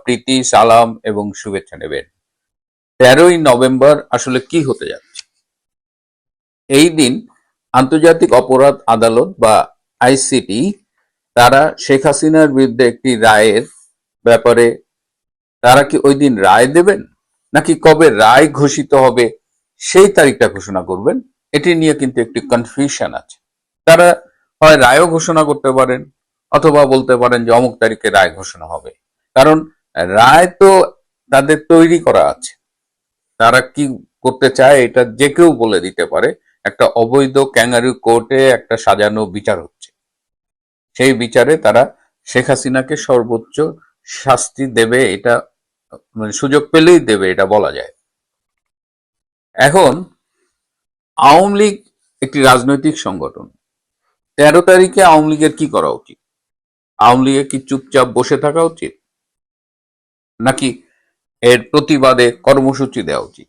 প্রীতি, সালাম এবং শুভেচ্ছা নেবেন। 13ই নভেম্বর আসলে কি হতে যাচ্ছে? এই দিন আন্তর্জাতিক অপরাধ আদালত বা আইসিটি তারা শেখ হাসিনার বিরুদ্ধে একটি রায়ের ব্যাপারে তারা কি ওই দিন রায় দেবেন, নাকি কবে রায় ঘোষিত হবে সেই তারিখটা ঘোষণা করবেন? এটি নিয়ে কিন্তু একটি কনফিউশন আছে। তারা হয় রায়ও ঘোষণা করতে পারেন, অথবা বলতে পারেন যে অমুক তারিখে রায় ঘোষণা হবে। কারণ রায় তো তাদের তৈরি করা আছে। তারা কি করতে চায় এটা যে কেউ বলে দিতে পারে। একটা অবৈধ ক্যাঙ্গারু কোর্টে একটা সাজানো বিচার হচ্ছে, সেই বিচারে তারা শেখ হাসিনাকে সর্বোচ্চ শাস্তি দেবে, এটা মানে সুযোগ পেলেই দেবে, এটা বলা যায়। এখন আওয়ামী লীগ একটি রাজনৈতিক সংগঠন। 13 তারিখে আওয়ামী লীগের কি করা উচিত? আওয়ামী লীগের কি চুপচাপ বসে থাকা উচিত, নাকি এর প্রতিবাদে কর্মসূচি দেওয়া উচিত?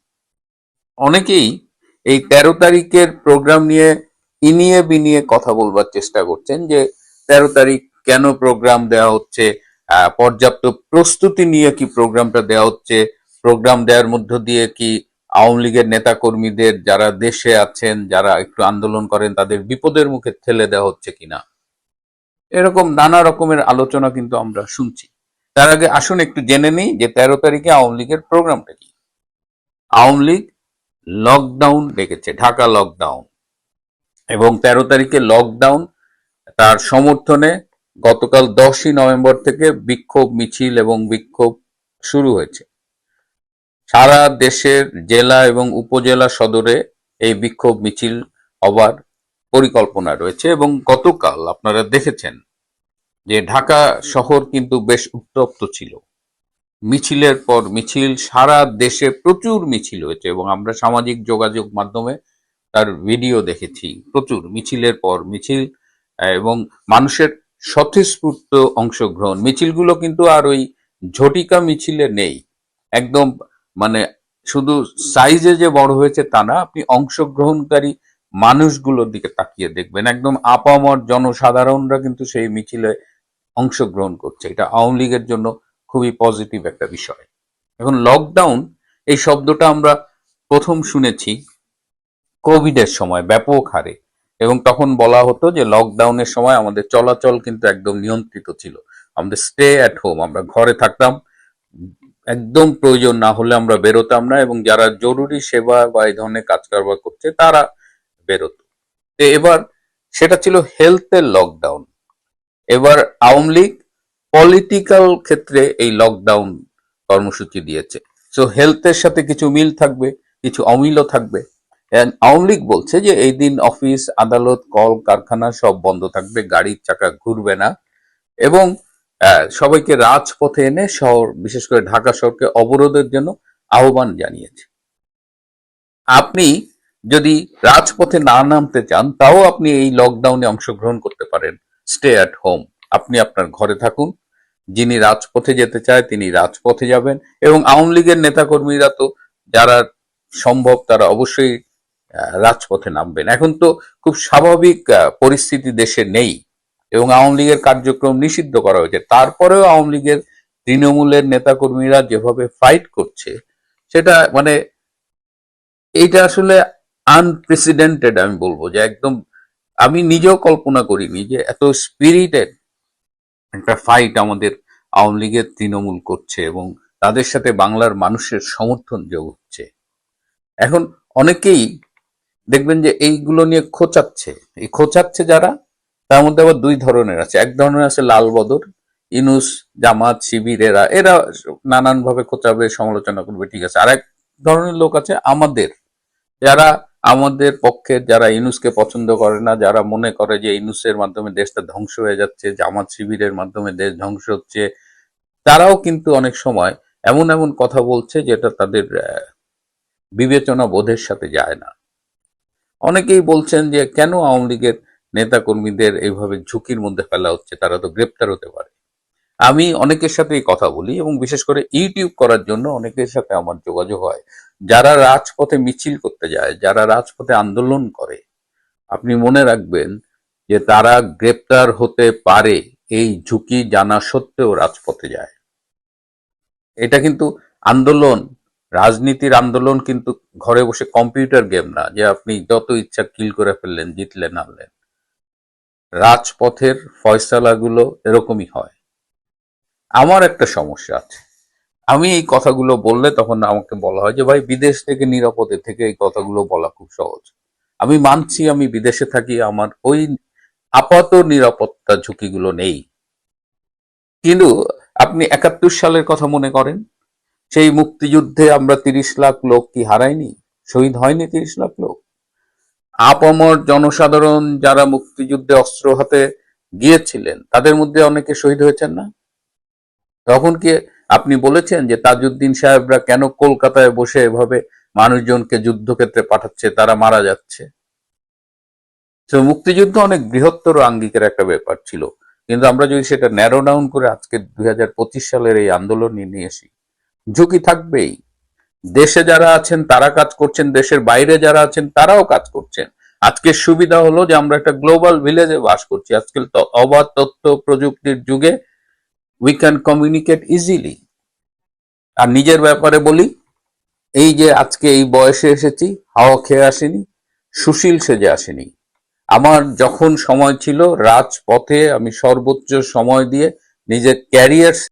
অনেকেই এই 13 তারিখের প্রোগ্রাম নিয়ে ইনিয়ে বিনিয়ে কথা বলবার চেষ্টা করছেন যে 13 তারিখ কেন প্রোগ্রাম দেওয়া হচ্ছে, পর্যাপ্ত প্রস্তুতি নিয়ে কি প্রোগ্রামটা দেওয়া হচ্ছে, প্রোগ্রাম দেওয়ার মধ্য দিয়ে কি আওয়ামী লীগের নেতা কর্মীদের যারা দেশে আছেন, যারা একটু আন্দোলন করেন, তাদের বিপদের মুখে ঠেলে দেওয়া হচ্ছে কিনা, এরকম নানা রকমের আলোচনা কিন্তু আমরা শুনছি। তার আগে আসুন একটু জেনে নিই যে 13 তারিখে আওয়ামী লীগের প্রোগ্রামটা কি। আওয়ামী লীগ লকডাউন ডেকেছে, ঢাকা লকডাউন, এবং 13 তারিখে লকডাউন তার সমর্থনে গতকাল 10ই নভেম্বর থেকে বিক্ষোভ মিছিল এবং বিক্ষোভ শুরু হয়েছে। সারা দেশের জেলা এবং উপজেলা সদরে এই বিক্ষোভ মিছিল হবার পরিকল্পনা রয়েছে। এবং গতকাল আপনারা দেখেছেন যে ঢাকা শহর কিন্তু বেশ উত্তপ্ত ছিল। মিছিলের পর মিছিল, সারা দেশে প্রচুর মিছিল হয়েছে এবং আমরা সামাজিক যোগাযোগ মাধ্যমে তার ভিডিও দেখেছি। প্রচুর মিছিলের পর মিছিল, এবং মানুষের স্বতঃস্ফূর্ত অংশগ্রহণ। মিছিলগুলো কিন্তু আর ওই ঝটিকা মিছিলে নেই। একদম মানে শুধু সাইজে যে বড় হয়েছে তা না, আপনি অংশগ্রহণকারী মানুষগুলোর দিকে তাকিয়ে দেখবেন, একদম আপামর জনসাধারণরা কিন্তু সেই মিছিলে অংশগ্রহণ করছে। এটা আওয়ামী লীগের জন্য খুবই পজিটিভ একটা বিষয়। এখন লকডাউন এই শব্দটা আমরা প্রথম শুনেছি কোভিডের সময় ব্যাপক হারে, এবং তখন বলা হতো যে লকডাউনের সময় আমাদের চলাচল কিন্তু একদম নিয়ন্ত্রিত ছিল। আমাদের স্টে অ্যাট হোম, আমরা ঘরে থাকতাম, একদম প্রয়োজন না হলে আমরা বেরোতাম না, এবং যারা জরুরি সেবা বা এই ধরনের কাজ কারবার করছে তারা বেরোতো। তো এবার সেটা ছিল হেলথের লকডাউন। এবার আওয়ামী লীগ পলিটিক্যাল ক্ষেত্রে এই লকডাউন কর্মসূচি দিয়েছে। সো হেলথের সাথে কিছু মিল থাকবে, কিছু অমিলও থাকবে। আওয়ামী লীগ বলছে যে এই দিন অফিস, আদালত, কল কারখানা সব বন্ধ থাকবে, গাড়ির চাকা ঘুরবে না, এবং সবাইকে রাজপথে এনে শহর, বিশেষ করে ঢাকা শহরকে অবরোধের জন্য আহ্বান জানিয়েছে। আপনি যদি রাজপথে না নামতে চান, তাও আপনি এই লকডাউনে অংশগ্রহণ করতে পারেন। স্টে অ্যাট হোম, আপনি আপনার ঘরে থাকুন। যিনি রাজপথে যেতে চায় তিনি রাজপথে যাবেন, এবং আওয়ামী লীগের নেতাকর্মীরা তো যারা সম্ভব তারা অবশ্যই রাজপথে নামবেন। এখন তো খুব স্বাভাবিক পরিস্থিতি দেশে নেই, এবং আওয়ামী লীগের কার্যক্রম নিষিদ্ধ করা হয়েছে। তারপরেও আওয়ামী লীগের তৃণমূলের নেতাকর্মীরা যেভাবে ফাইট করছে, সেটা মানে এইটা আসলে আনপ্রেসিডেন্টেড। আমি বলবো যে একদম, আমি নিজেও কল্পনা করিনি যে এত স্পিরিটেড একটা ফাইট আমাদের আওয়ামী লীগের তৃণমূল করছে, এবং তাদের সাথে বাংলার মানুষের সমর্থন যোগ হচ্ছে। এখন অনেকেই দেখবেন যে এইগুলো নিয়ে খোঁচাচ্ছে। এই খোঁচাচ্ছে যারা, তার মধ্যে আবার দুই ধরনের আছে। এক ধরনের আছে লাল বদর, ইনুস, জামাত, শিবির, এরা নানান ভাবে খোঁচাবে, সমালোচনা করবে, ঠিক আছে। আর এক ধরনের লোক আছে আমাদের, যারা আমাদের পক্ষে, যারা ইউনূসকে পছন্দ করে না, যারা মনে করে যে ইউনূসের মাধ্যমে দেশটা ধ্বংস হয়ে যাচ্ছে, জামাত শিবিরের মাধ্যমে দেশ ধ্বংস হচ্ছে, তারাও কিন্তু অনেক সময় এমন এমন কথা বলছে যেটা তাদের বিবেচনা বোধের সাথে যায় না। অনেকেই বলছেন যে কেন আওয়ামী লীগের নেতা কর্মীদের এইভাবে ঝুঁকির মধ্যে ফেলা হচ্ছে, তারা তো গ্রেপ্তার হতে পারে। আমি অনেকের সাথেই কথা বলি, এবং বিশেষ করে ইউটিউব করার জন্য অনেকের সাথে আমার যোগাযোগ হয়, যারা রাজপথে মিছিল করতে যায়, যারা রাজপথে আন্দোলন করে। আপনি মনে রাখবেন যে তারা গ্রেপ্তার হতে পারে, এই ঝুঁকি জানা সত্ত্বেও রাজপথে যায়। এটা কিন্তু আন্দোলন, রাজনীতির আন্দোলন কিন্তু ঘরে বসে কম্পিউটার গেম না যে আপনি যত ইচ্ছা কিল করে ফেললেন, জিতলেন, হারলেন। রাজপথের ফয়সালাগুলো এরকমই হয়। আমার একটা সমস্যা আছে, আমি এই কথাগুলো বললে তখন আমাকে বলা হয় যে ভাই বিদেশ থেকে নিরাপদে থেকে এই কথাগুলো বলা খুব সহজ। আমি মানছি আমি বিদেশে থাকি, আমার ওই আপাত নিরাপত্তা ঝুঁকিগুলো নেই। কিন্তু আপনি 71 সালের কথা মনে করেন, সেই মুক্তিযুদ্ধে আমরা 30 লাখ লোক কি হারাইনি? শহীদ হয়নি 30 লাখ লোক? আপামর জনসাধারণ যারা মুক্তিযুদ্ধে অস্ত্র হাতে গিয়েছিলেন তাদের মধ্যে অনেকে শহীদ হয়েছেন না? তখন কি আপনি বলেছেন যে তাজউদ্দিন সাহেবরা কেন কলকাতায় বসে এভাবে মানুষজনকে যুদ্ধক্ষেত্রে পাঠাচ্ছে, তারা মারা যাচ্ছে? তো মুক্তিযুদ্ধ অনেক বৃহত্তর আঙ্গিকের একটা ব্যাপার ছিল, কিন্তু আমরা যদি সেটা ন্যারো ডাউন করে আজকে 2025 সালের এই আন্দোলন নিয়ে আসি, ঝুঁকি থাকবেই। দেশে যারা আছেন তারা কাজ করছেন, দেশের বাইরে যারা আছেন তারাও কাজ করছেন। আজকের সুবিধা হলো যে আমরা একটা গ্লোবাল ভিলেজে বাস করছি। আজকাল অবাধ তথ্য প্রযুক্তির যুগে উই ক্যান কমিউনিকেট ইজিলি। আর নিজের ব্যাপারে বলি, এই যে আজকে এই বয়সে এসেছি, হাওয়া খেয়ে আসেনি, সুশীল সেজে আসেনি। আমার যখন সময় ছিল রাজপথে আমি সর্বোচ্চ সময় দিয়ে নিজের ক্যারিয়ার